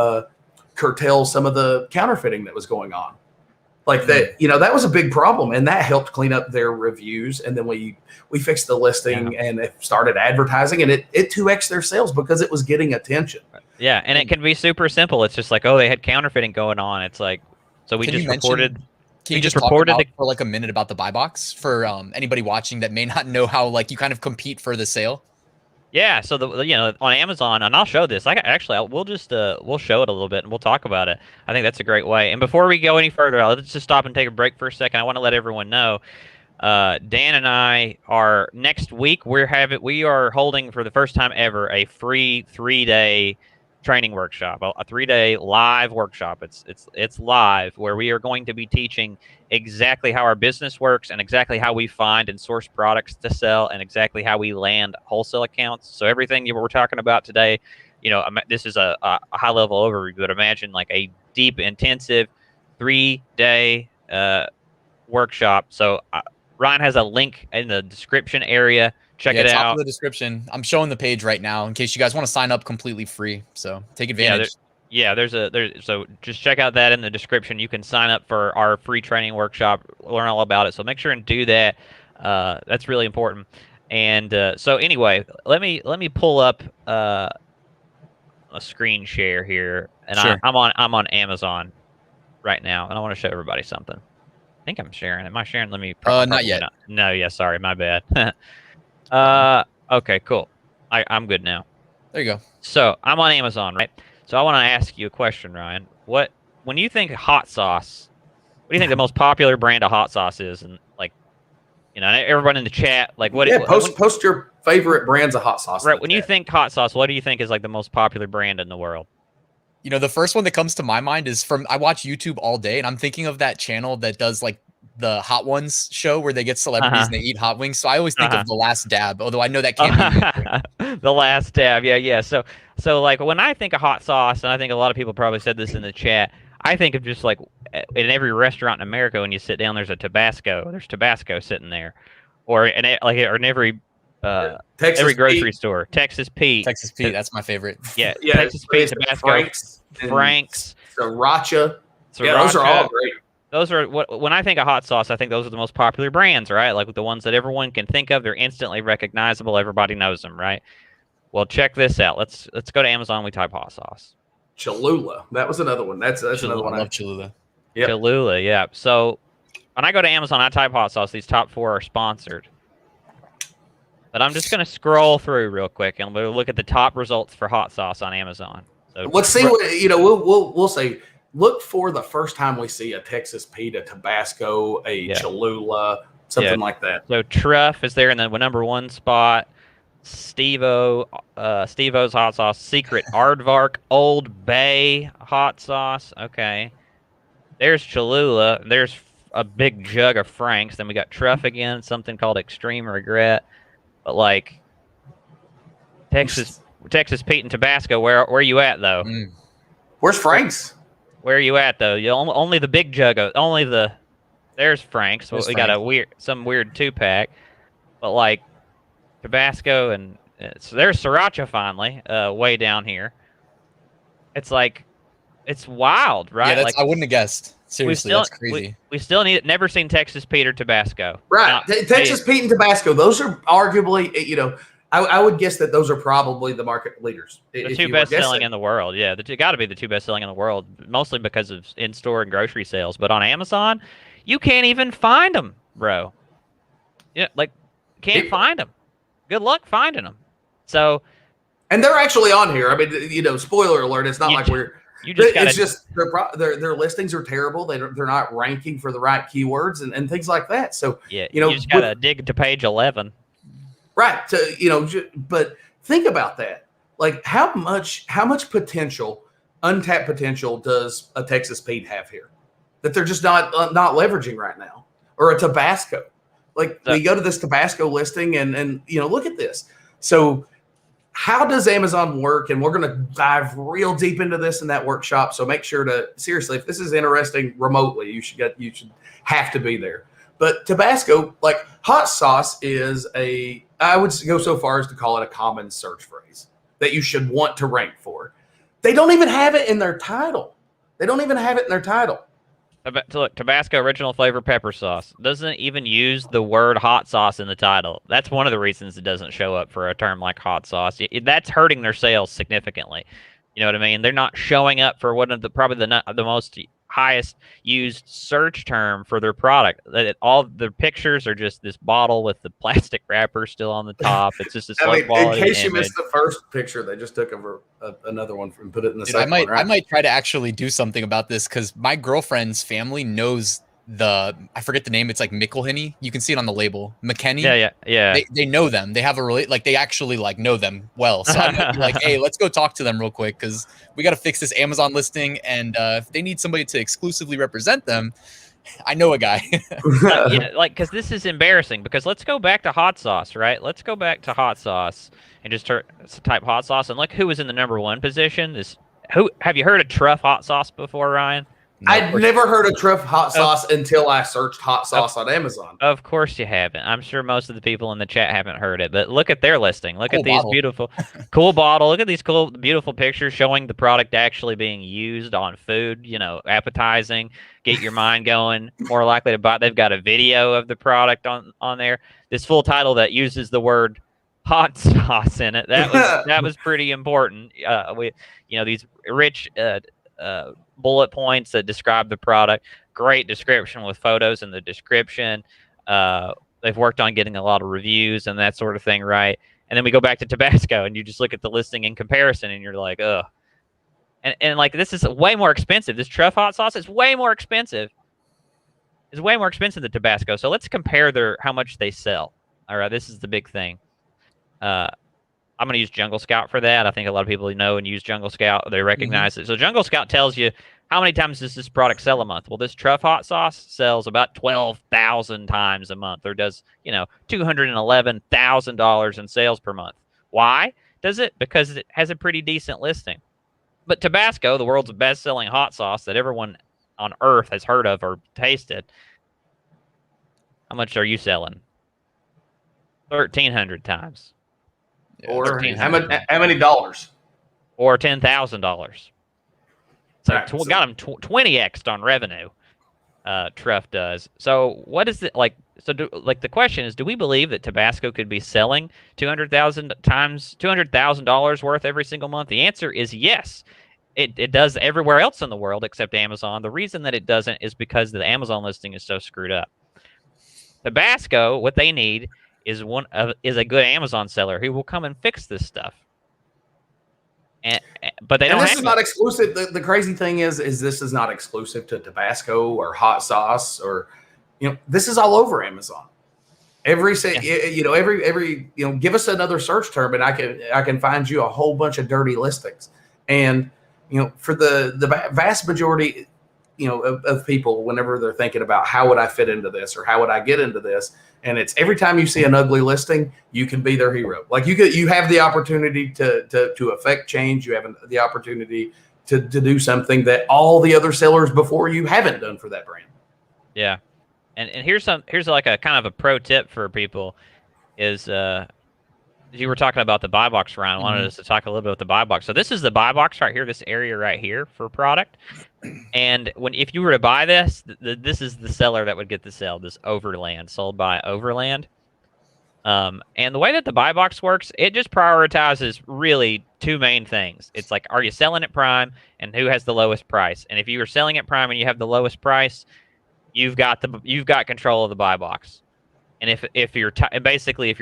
curtail some of the counterfeiting that was going on. Like that, that was a big problem, and that helped clean up their reviews. And then we fixed the listing and it started advertising, and it 2x their sales because it was getting attention. Yeah, and it can be super simple. It's just like, oh, they had counterfeiting going on. It's like, so we just reported. Can you just talk about for like a minute about the buy box for anybody watching that may not know how like you kind of compete for the sale? Yeah, so on Amazon, and I'll show this. We'll just we'll show it a little bit and we'll talk about it. I think that's a great way. And before we go any further, let's just stop and take a break for a second. I want to let everyone know, Dan and I are next week. We are holding for the first time ever a free 3-day training workshop, a 3-day live workshop. It's live, where we are going to be teaching exactly how our business works and exactly how we find and source products to sell and exactly how we land wholesale accounts. So everything we're talking about today, this is a high level overview, but imagine like a deep, intensive 3-day workshop. So Ryan has a link in the description area. Check it top out. of the description. I'm showing the page right now in case you guys want to sign up completely free. So take advantage. So just check out that in the description. You can sign up for our free training workshop, learn all about it. So make sure and do that. That's really important. And so anyway, let me pull up a screen share here, and Sure. I'm on Amazon right now, and I want to show everybody something. I think I'm sharing. Am I sharing? Let me. Not yet. Not. No, yeah, sorry, my bad. Okay, cool. I'm good now. There you go. So I'm on Amazon, right? So I want to ask you a question, Ryan. When you think hot sauce, what do you think the most popular brand of hot sauce is? And everyone in the chat, like what? Yeah, post your favorite brands of hot sauce. Right. When you think hot sauce, what do you think is like the most popular brand in the world? The first one that comes to my mind is I watch YouTube all day, and I'm thinking of that channel that does like the Hot Ones show where they get celebrities and they eat hot wings. So I always think of The Last Dab, although I know that can't be The Last Dab. Yeah. So like when I think of hot sauce, and I think a lot of people probably said this in the chat, I think of just like in every restaurant in America, when you sit down, there's Tabasco sitting there, or in every every grocery store. Texas Pete. Texas Pete, that's my favorite. Yeah, Texas Pete, Tabasco, Frank's, Sriracha. Yeah, those are all great. Those are when I think of hot sauce, I think those are the most popular brands, right? Like the ones that everyone can think of. They're instantly recognizable. Everybody knows them, right? Well, check this out. Let's go to Amazon. We type hot sauce. Cholula. That was another one. That's another one. I love Cholula. Yep. Cholula, yeah. So when I go to Amazon, I type hot sauce. These top 4 are sponsored. But I'm just going to scroll through real quick, and we'll look at the top results for hot sauce on Amazon. So let's see what we'll say. Look for the first time we see a Texas Pete, a Tabasco, a Cholula, something like that. So Truff is there in the number 1 spot. Steve-O's hot sauce, Secret Aardvark, Old Bay hot sauce. Okay. There's Cholula. There's a big jug of Frank's. Then we got Truff again, something called Extreme Regret. But like Texas Pete and Tabasco, where are you at though? Where's Frank's? Where are you at though? Only the big jug of there's Frank's. So we got some weird 2-pack. But like Tabasco and so there's Sriracha finally, way down here. It's like it's wild, right? Yeah, I wouldn't have guessed. Seriously, that's crazy. We still never seen Texas Pete or Tabasco. Right. Texas Pete and Tabasco, those are arguably, I would guess that those are probably the market leaders. The 2 best-selling in the world. Yeah, they got to be the 2 best-selling in the world, mostly because of in-store and grocery sales. But on Amazon, you can't even find them, bro. Yeah, can't find them. Good luck finding them. So, and they're actually on here. I mean, spoiler alert. It's not like we're. It's just their listings are terrible. They're not ranking for the right keywords and things like that. So yeah, you just gotta dig to page 11. Right. So, but think about that. Like how much potential, untapped potential does a Texas Pete have here that they're just not leveraging right now, or a Tabasco? Like we go to this Tabasco listing and look at this. So how does Amazon work? And we're going to dive real deep into this in that workshop. So make sure to seriously, if this is interesting remotely, you should have to be there. But Tabasco, like hot sauce, is I would go so far as to call it a common search phrase that you should want to rank for. They don't even have it in their title. Look, Tabasco original flavor pepper sauce doesn't even use the word hot sauce in the title. That's one of the reasons it doesn't show up for a term like hot sauce. That's hurting their sales significantly. You know what I mean? They're not showing up for one of probably the most highest used search term for their product. All the pictures are just this bottle with the plastic wrapper still on the top. It's just a low quality in case image. you missed the first picture, they just took another one and put it in the Dude, second one. Right? I might try to actually do something about this because my girlfriend's family knows I forget the name. It's like Mickelhenny. You can see it on the label. McKenny. Yeah. They know them. They have they actually like know them well. So I might be like, hey, let's go talk to them real quick because we got to fix this Amazon listing. And if they need somebody to exclusively represent them, I know a guy. Because this is embarrassing. Because let's go back to hot sauce, right? Let's go back to hot sauce and just type hot sauce and look who was in the #1 position. Have you heard of Truff hot sauce before, Ryan? No, I'd never heard of Truff hot sauce until I searched hot sauce on Amazon. Of course you haven't. I'm sure most of the people in the chat haven't heard it, but look at their listing. Look at these beautiful, cool bottle. Look at these cool, beautiful pictures showing the product actually being used on food, appetizing, get your mind going, more likely to buy. They've got a video of the product on there. This full title that uses the word hot sauce in it. That was pretty important. These rich, bullet points that describe the product. Great description with photos in the description. They've worked on getting a lot of reviews and that sort of thing, right? And then we go back to Tabasco and you just look at the listing in comparison and you're like, ugh. And like, this is way more expensive. This Truff hot sauce is way more expensive. It's way more expensive than Tabasco. So let's compare how much they sell. All right, this is the big thing. I'm going to use Jungle Scout for that. I think a lot of people know and use Jungle Scout. They recognize it. So Jungle Scout tells you how many times does this product sell a month? Well, this Truff hot sauce sells about 12,000 times a month, or does, $211,000 in sales per month. Why does it? Because it has a pretty decent listing. But Tabasco, the world's best-selling hot sauce that everyone on earth has heard of or tasted, how much are you selling? 1,300 times. Or how many dollars? Or $10,000. So right, got them 20x on revenue. Truff does. So what is it like? So the question is, do we believe that Tabasco could be selling $200,000 worth every single month? The answer is yes. It does everywhere else in the world except Amazon. The reason that it doesn't is because the Amazon listing is so screwed up. Tabasco, what they need is a good Amazon seller who will come and fix this stuff. But they don't. And this is not exclusive. The crazy thing is this is not exclusive to Tabasco or hot sauce or, this is all over Amazon. Give us another search term and I can find you a whole bunch of dirty listings. And for the vast majority, of people, whenever they're thinking about how would I fit into this or how would I get into this, and it's every time you see an ugly listing, you can be their hero. Like you have the opportunity to affect change. You have the opportunity to do something that all the other sellers before you haven't done for that brand. Yeah, and here's like a kind of a pro tip for people is you were talking about the buy box, Ryan. I wanted us to talk a little bit about the buy box. So this is the buy box right here, this area right here for product. And if you were to buy this, this is the seller that would get the sale, this Overland, sold by Overland. And the way that the buy box works, it just prioritizes really two main things. It's like, are you selling at Prime and who has the lowest price? And if you are selling at Prime and you have the lowest price, you've got control of the buy box. And if you're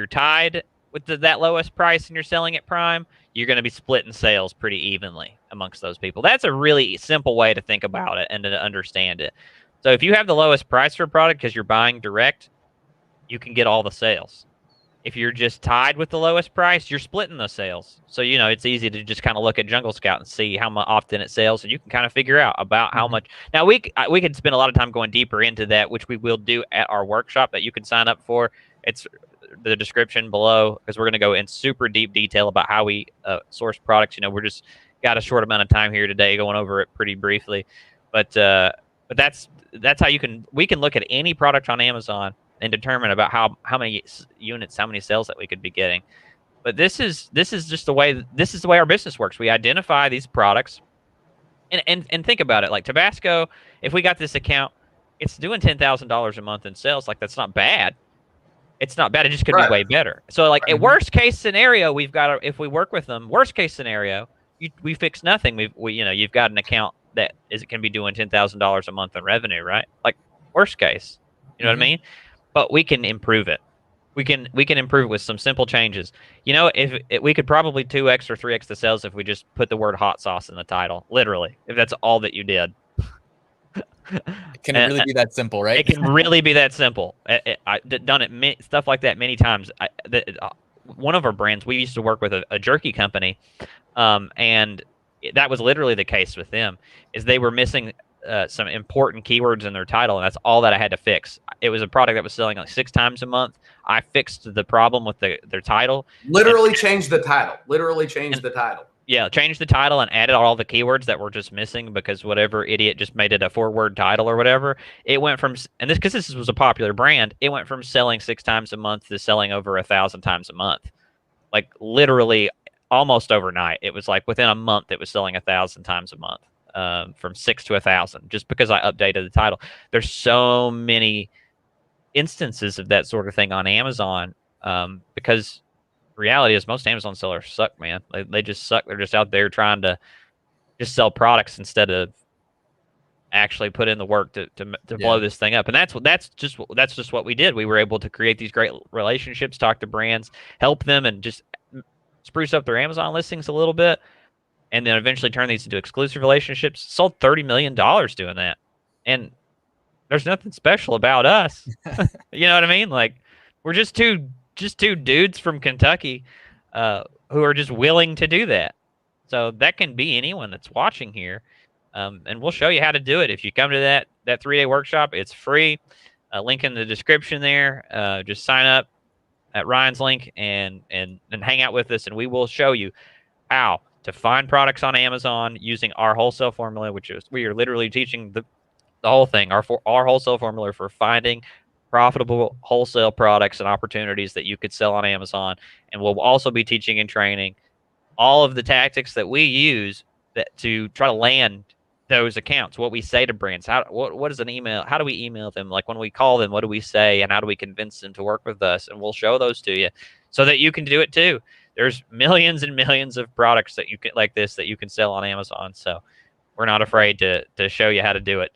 tied with that lowest price and you're selling at Prime, you're going to be splitting sales pretty evenly amongst those people. That's a really simple way to think about it and to understand it. So if you have the lowest price for a product because you're buying direct, you can get all the sales. If you're just tied with the lowest price, you're splitting the sales. So, it's easy to just kind of look at Jungle Scout and see how often it sells, and you can kind of figure out about how much. Now, we could spend a lot of time going deeper into that, which we will do at our workshop that you can sign up for. It's the description below, because we're going to go in super deep detail about how we source products. We're just got a short amount of time here today going over it pretty briefly, but that's how we can look at any product on Amazon and determine about how many units, how many sales that we could be getting. But this is just the way our business works. We identify these products and think about it. Like Tabasco, if we got this account, it's doing $10,000 a month in sales. Like, that's not bad. It's not bad. It just could be way better. So, like, a worst case scenario, if we work with them, worst case scenario, we fix nothing. You've got an account that is it can be doing $10,000 a month in revenue, right? Like worst case, you know what I mean? But we can improve it. We can improve it with some simple changes. You know, if we could probably 2x or 3x the sales if we just put the word hot sauce in the title, literally, if that's all that you did. Can it really be that simple, right? It can really be that simple. I've done it stuff like that many times. One of our brands, we used to work with a jerky company, and that was literally the case with them. Is they were missing some important keywords in their title, and that's all that I had to fix. It was a product that was selling like 6 times a month. I fixed the problem with their title. Literally changed the title. Yeah, changed the title and added all the keywords that were just missing because whatever idiot just made it a 4-word title or whatever. It went from, and this because this was a popular brand, it went from selling 6 times a month to selling over 1,000 times a month. Like literally almost overnight. It was like within a month it was selling 1,000 times a month, from 6 to 1,000, just because I updated the title. There's so many instances of that sort of thing on Amazon, because reality is most Amazon sellers suck, man. They just suck. They're just out there trying to just sell products instead of actually put in the work to blow this thing up. And that's just what we did. We were able to create these great relationships, talk to brands, help them, and just spruce up their Amazon listings a little bit, and then eventually turn these into exclusive relationships. Sold $30 million doing that, and there's nothing special about us. You know what I mean? Like we're just two dudes from Kentucky who are just willing to do that. So that can be anyone that's watching here. And we'll show you how to do it. If you come to that 3-day workshop, it's free. Link in the description there. Just sign up at Ryan's link and hang out with us, and we will show you how to find products on Amazon using our wholesale formula, which is we are literally teaching the whole thing, our wholesale formula for finding profitable wholesale products and opportunities that you could sell on Amazon. And we'll also be teaching and training all of the tactics that we use to try to land those accounts. What we say to brands, what is an email? How do we email them? Like when we call them, what do we say? And how do we convince them to work with us? And we'll show those to you so that you can do it too. There's millions and millions of products that you can like this that you can sell on Amazon. So we're not afraid to show you how to do it.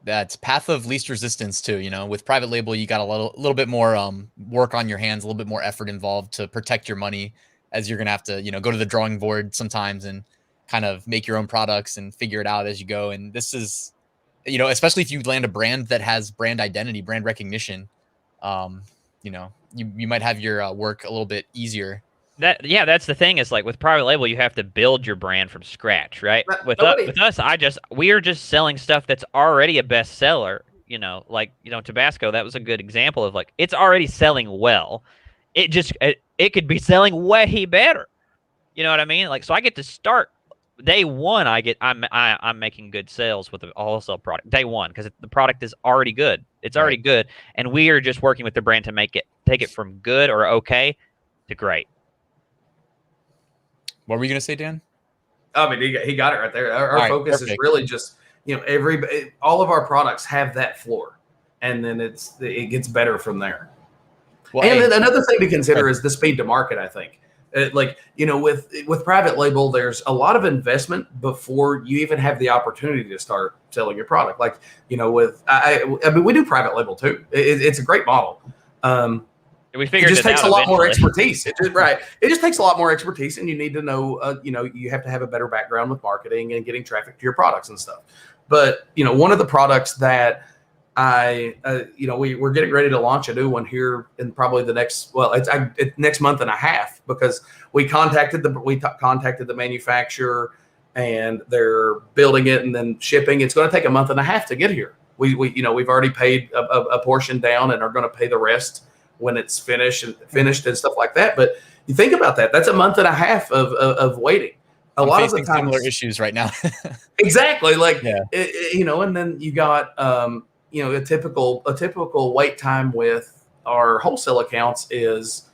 That's path of least resistance too. You know, with private label, you got a little bit more work on your hands, a little bit more effort involved to protect your money, as you're gonna have to, go to the drawing board sometimes and kind of make your own products and figure it out as you go. And this is, especially if you land a brand that has brand identity, brand recognition, you might have your work a little bit easier. That's the thing is like with private label, you have to build your brand from scratch, right? With us, we are just selling stuff that's already a bestseller. Tabasco, that was a good example of like it's already selling well. It could be selling way better. You know what I mean? Like so, I get to start day one. I'm making good sales with a wholesale product day one because the product is already good. It's already good, and we are just working with the brand to take it from good or okay to great. What were you going to say, Dan? I mean, he got it right there. Our focus is really just, all of our products have that floor, and then it gets better from there. Well, and then another thing to consider is the speed to market, I think. With private label, there's a lot of investment before you even have the opportunity to start selling your product. Like, we do private label too. It's a great model. We figured it just takes a lot more expertise. It just takes a lot more expertise, and you need to know, you have to have a better background with marketing and getting traffic to your products and stuff. But, one of the products that we're getting ready to launch a new one here in probably the next month and a half, because we contacted the manufacturer and they're building it and then shipping. It's going to take a month and a half to get here. We've already paid a portion down and are going to pay the rest when it's finished and stuff like that. But you think about that, that's a month and a half of waiting. I'm lot of the times similar issues right now. Exactly. Like, and then you got, a typical wait time with our wholesale accounts is,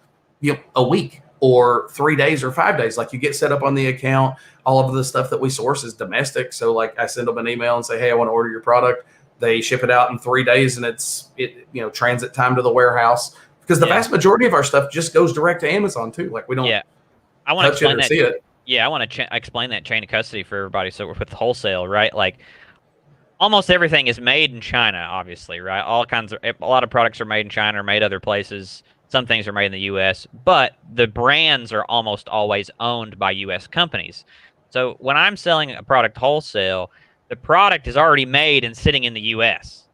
a week or 3 days or 5 days. Like you get set up on the account, all of the stuff that we source is domestic. So like I send them an email and say, hey, I want to order your product. They ship it out in 3 days and it's transit time to the warehouse. Because the vast majority of our stuff just goes direct to Amazon too. Like we don't I want to explain that. Yeah, I want to explain that chain of custody for everybody. So with wholesale, right? Like almost everything is made in China, obviously, right? A lot of products are made in China or made other places. Some things are made in the U.S., but the brands are almost always owned by U.S. companies. So when I'm selling a product wholesale, the product is already made and sitting in the U.S.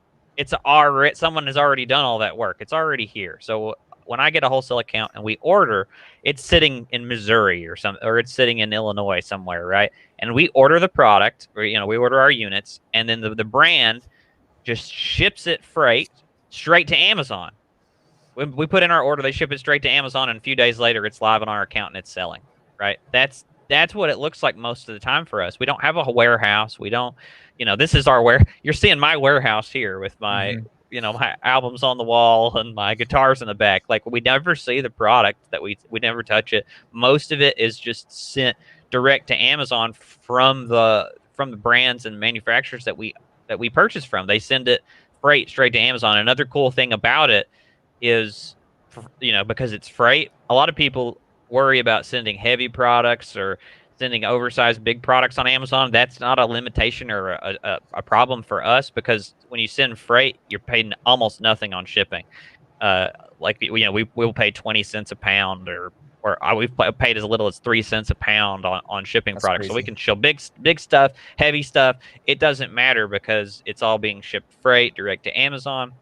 Someone has already done all that work. It's already here. So when I get a wholesale account and we order, it's sitting in Missouri or it's sitting in Illinois somewhere, right? And we order the product, or we order our units, and then the brand just ships it freight straight to Amazon. We put in our order, they ship it straight to Amazon, and a few days later, it's live on our account and it's selling. Right? That's what it looks like most of the time for us. We don't have a warehouse. We don't, this is our You're seeing my warehouse here with my, my albums on the wall and my guitars in the back. Like we never see the product that we never touch it. Most of it is just sent direct to Amazon from the brands and manufacturers that we purchase from. They send it freight straight to Amazon. Another cool thing about it is, because it's freight, a lot of people worry about sending heavy products or sending oversized big products on Amazon. That's not a limitation or a problem for us, because when you send freight, you're paying almost nothing on shipping. We'll pay 20 cents a pound, or we've paid as little as 3 cents a pound on shipping That's products. crazy. So we can show big stuff, heavy stuff. It doesn't matter because it's all being shipped freight direct to Amazon.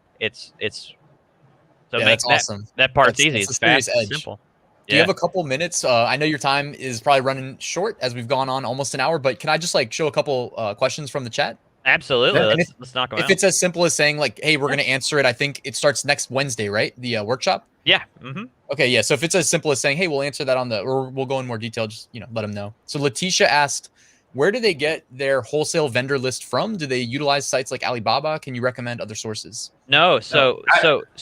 So that's awesome. That part's That's easy. a It's serious fast, edge. it's simple. Do you have a couple minutes? I know your time is probably running short as we've gone on almost an hour, but can I just show a couple questions from the chat? Absolutely. Yeah. Let's knock them out. If it's as simple as saying hey, we're going to answer it. I think it starts next Wednesday, right? The workshop. Yeah. Mm-hmm. Okay. Yeah. So if it's as simple as saying, hey, we'll answer that or we'll go in more detail, just, let them know. So Letitia asked, where do they get their wholesale vendor list from? Do they utilize sites like Alibaba? Can you recommend other sources? No, so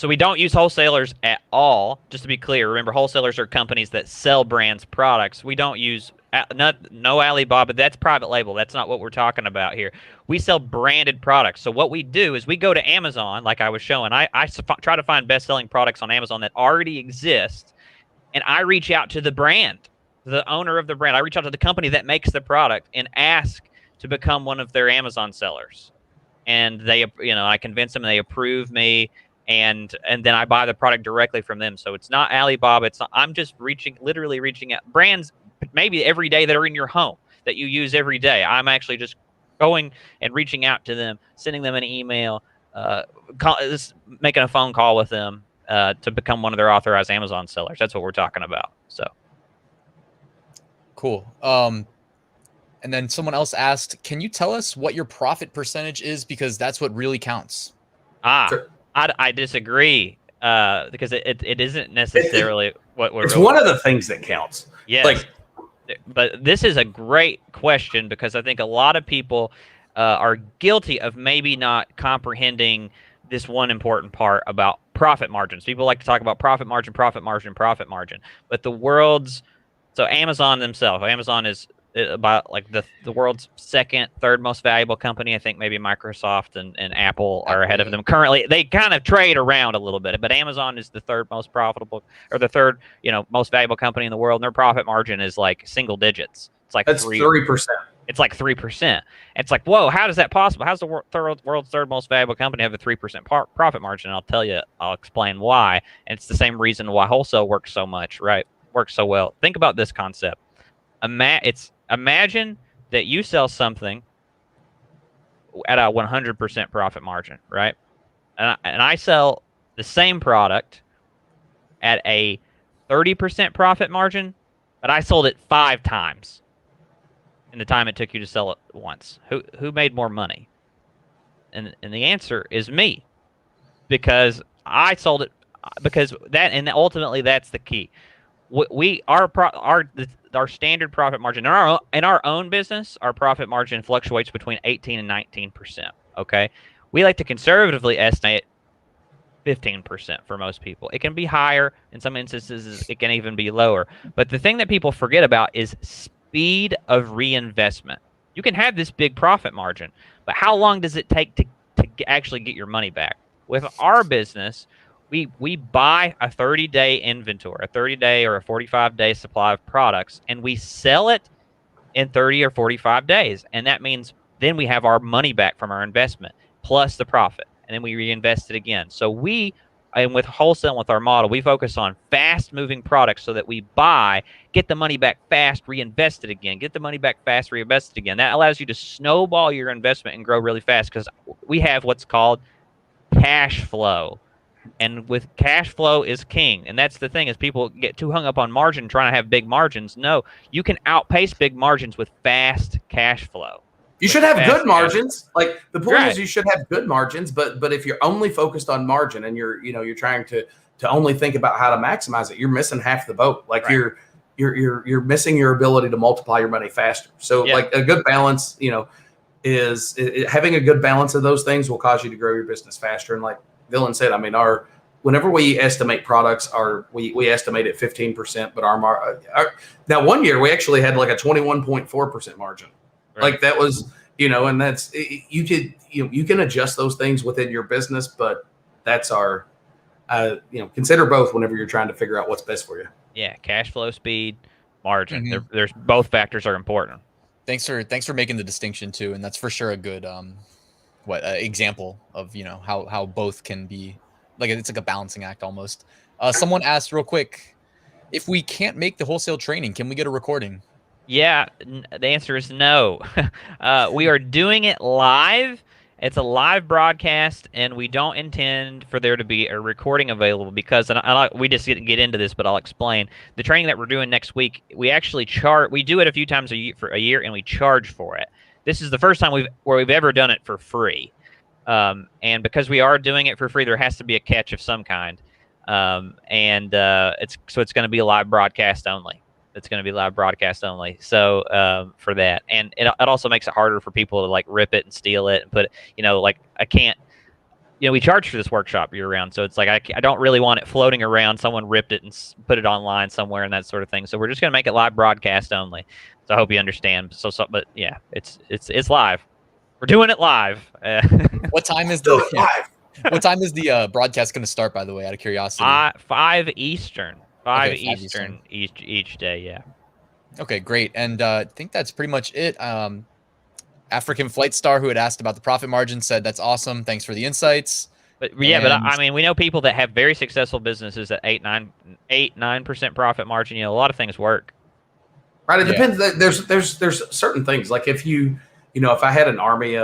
we don't use wholesalers at all. Just to be clear, remember, wholesalers are companies that sell brands products. We don't use no Alibaba. That's private label. That's not what we're talking about here. We sell branded products. So what we do is we go to Amazon, like I was showing. I try to find best-selling products on Amazon that already exist, and I reach out to the brand, the owner of the brand. I reach out to the company that makes the product and ask to become one of their Amazon sellers. And they, I convince them, and they approve me, and then I buy the product directly from them. So it's not Alibaba. I'm just literally reaching out brands maybe every day that are in your home that you use every day. I'm actually just going and reaching out to them, sending them an email, making a phone call with them to become one of their authorized Amazon sellers. That's what we're talking about. So cool. And then someone else asked, can you tell us what your profit percentage is? Because that's what really counts. Sure. I disagree because it isn't necessarily what we're. It's one of the things that counts. Yes. But this is a great question, because I think a lot of people are guilty of maybe not comprehending this one important part about profit margins. People like to talk about profit margin, but so Amazon is about the world's second, third most valuable company. I think maybe Microsoft and Apple are ahead of them currently. They kind of trade around a little bit, but Amazon is the third most profitable, or the third, most valuable company in the world. And their profit margin is single digits. It's that's 3%. It's 3%. It's whoa, how is that possible? How's the world's third most valuable company have a 3% profit margin? And I'll explain why. And it's the same reason why wholesale works so much, right? Works so well. Think about this concept. Imagine that you sell something at a 100% profit margin, right? And I sell the same product at a 30% profit margin, but I sold it 5 times in the time it took you to sell it once. Who made more money? And the answer is me, because I sold it and ultimately that's the key. Our standard profit margin in our own business, our profit margin fluctuates between 18 and 19%. Okay, we like to conservatively estimate 15% for most people. It can be higher in some instances. It can even be lower. But the thing that people forget about is speed of reinvestment. You can have this big profit margin, but how long does it take to actually get your money back? With our business, we buy a 30-day inventory, a 30-day or a 45-day supply of products, and we sell it in 30 or 45 days. And that means then we have our money back from our investment plus the profit, and then we reinvest it again. So and with wholesale, with our model, we focus on fast moving products so that we buy, get the money back fast, reinvest it again, get the money back fast, reinvest it again. That allows you to snowball your investment and grow really fast because we have what's called cash flow. And with cash flow is king. And that's the thing, is people get too hung up on margin, trying to have big margins. No, you can outpace big margins with fast cash flow. You should have good margins. Like, the point is, you should have good margins, but if you're only focused on margin and you're trying to only think about how to maximize it, you're missing half the boat. Like, you're missing your ability to multiply your money faster. So like a good balance, is having a good balance of those things will cause you to grow your business faster. And like Dylan said, I mean, whenever we estimate products, we estimate at 15%, but now one year we actually had like a 21.4% margin. Right. Like, that was, and that's, you can adjust those things within your business, but that's our, consider both whenever you're trying to figure out what's best for you. Yeah. Cash flow, speed, margin. Mm-hmm. There's both factors are important. Thanks for making the distinction too. And that's for sure a good, example of, how both can be like, it's like a balancing act almost. Someone asked real quick, if we can't make the wholesale training, can we get a recording? Yeah, the answer is no. We are doing it live. It's a live broadcast, and we don't intend for there to be a recording available because, we just get into this, but I'll explain. The training that we're doing next week, we actually we do it a few times a year, and we charge for it. This is the first time we've ever done it for free. And because we are doing it for free, there has to be a catch of some kind. It's going to be a live broadcast only. It's going to be live broadcast only. So for that, and it also makes it harder for people to like rip it and steal it and put it, like I can't, we charge for this workshop year round. So it's like, I don't really want it floating around. Someone ripped it and put it online somewhere and that sort of thing. So we're just going to make it live broadcast only. So I hope you understand. But yeah, it's live. We're doing it live. What time is what time is the broadcast going to start, by the way, out of curiosity? 5 Eastern. 5 Eastern each day, yeah. Okay, great. And I think that's pretty much it. African Flight Star, who had asked about the profit margin, said that's awesome. Thanks for the insights. But I mean, we know people that have very successful businesses at 8-9% profit margin. A lot of things work. Right. It depends. There's certain things, like if if I had an army,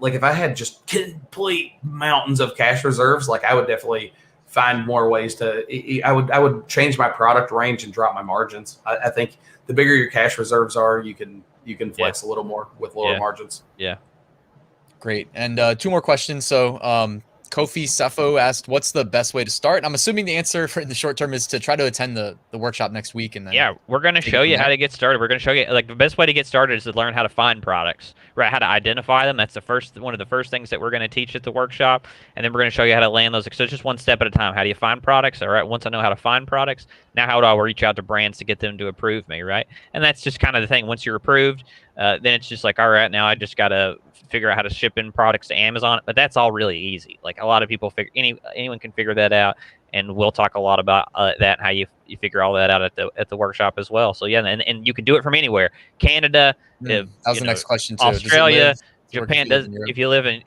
like if I had just complete mountains of cash reserves, like I would definitely find more ways I would change my product range and drop my margins. I think the bigger your cash reserves are, you can flex a little more with lower margins. Yeah. Great. And 2 more questions. So Kofi Sefo asked, what's the best way to start? And I'm assuming the answer in the short term is to try to attend the workshop next week. And then we're going to show you how to get started. We're going to show you, like, the best way to get started is to learn how to find products, right? How to identify them. That's one of the first things that we're going to teach at the workshop. And then we're going to show you how to land those. So it's just one step at a time. How do you find products? All right. Once I know how to find products, now how do I reach out to brands to get them to approve me, right? And that's just kind of the thing. Once you're approved, then it's just like, all right, now I just got to figure out how to ship in products to Amazon. But that's all really easy. Like, a lot of people anyone can figure that out, and we'll talk a lot about that, how you figure all that out at the workshop as well. So yeah, and you can do it from anywhere. Canada, that was the next question too. Australia, Japan. If you live in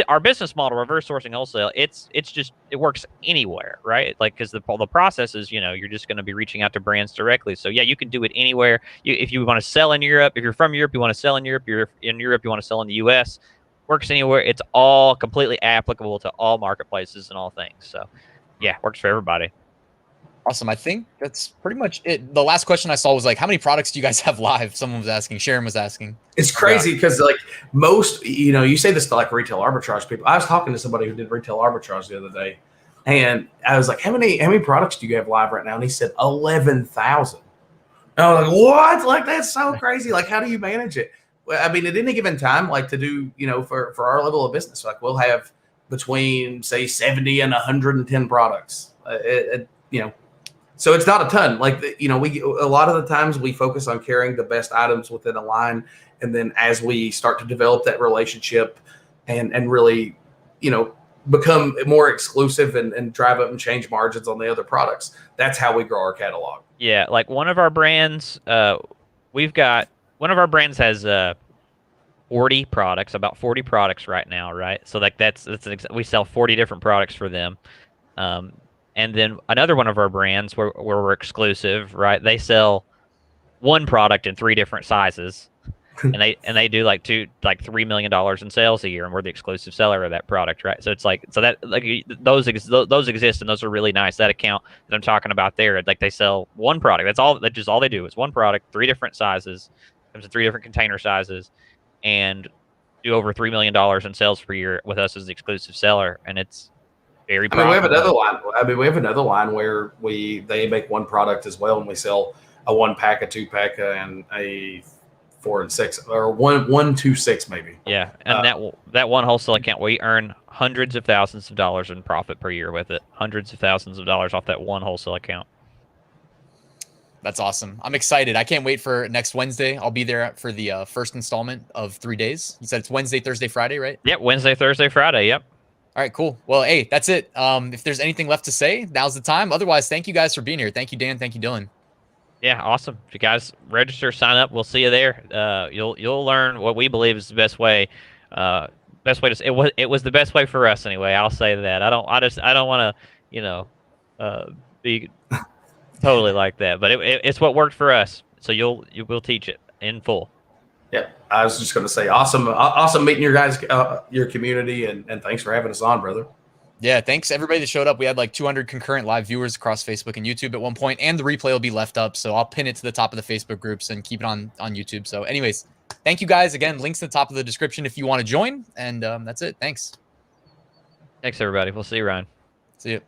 our business model, reverse sourcing wholesale, it works anywhere, right? Like, because the process is, you're just going to be reaching out to brands directly. So yeah, you can do it anywhere. If you want to sell in Europe, if you're from Europe, you want to sell in Europe. You're in Europe, you want to sell in the U.S. Works anywhere. It's all completely applicable to all marketplaces and all things. So yeah, works for everybody. Awesome. I think that's pretty much it. The last question I saw was like, how many products do you guys have live? Someone was asking. Sharon was asking. It's crazy because like most, you say this to like retail arbitrage people. I was talking to somebody who did retail arbitrage the other day, and I was like, how many products do you have live right now? And he said 11,000. And I was like, what? Like, that's so crazy. Like, how do you manage it? Well, I mean, at any given time, like to do, for our level of business, like we'll have between say 70 and 110 products, so it's not a ton. Like, a lot of the times we focus on carrying the best items within a line. And then as we start to develop that relationship and really, become more exclusive and drive up and change margins on the other products, that's how we grow our catalog. Yeah. Like one of our brands, we've got one of our brands has 40 products, about 40 products right now, right? So like we sell 40 different products for them. And then another one of our brands where we're exclusive, right? They sell one product in 3 different sizes. and they do like $3 million in sales a year, and we're the exclusive seller of that product, right? So it's like that like those exist, and those are really nice. That account that I'm talking about there, like they sell one product. That's just all they do is one product, 3 different sizes, comes in 3 different container sizes, and do over $3 million in sales per year with us as the exclusive seller, and it's very profitable. We have another line. We have another line where they make one product as well, and we sell a 1-pack, a 2-pack, and a 4 and 6, or 1, 2, 6 maybe. Yeah, and that one wholesale account, we earn hundreds of thousands of dollars in profit per year with it. Hundreds of thousands of dollars off that one wholesale account. That's awesome. I'm excited. I can't wait for next Wednesday. I'll be there for the first installment of 3 days. You said it's Wednesday, Thursday, Friday, right? Yep, Wednesday, Thursday, Friday. Yep. All right, cool. Well, hey, that's it. If there's anything left to say, now's the time. Otherwise, thank you guys for being here. Thank you, Dan. Thank you, Dylan. Yeah, awesome. If you guys register, sign up, we'll see you there. You'll learn what we believe is the best way. It was the best way for us anyway. I'll say that. I don't want to be totally like that, but it's what worked for us. So you will teach it in full. Yeah, I was just going to say, awesome meeting your guys, your community, and thanks for having us on, brother. Yeah, thanks everybody that showed up. We had like 200 concurrent live viewers across Facebook and YouTube at one point, and the replay will be left up. So I'll pin it to the top of the Facebook groups and keep it on YouTube. So anyways, thank you guys again. Links at the top of the description if you want to join. And that's it. Thanks. Thanks, everybody. We'll see you, Ryan. See you.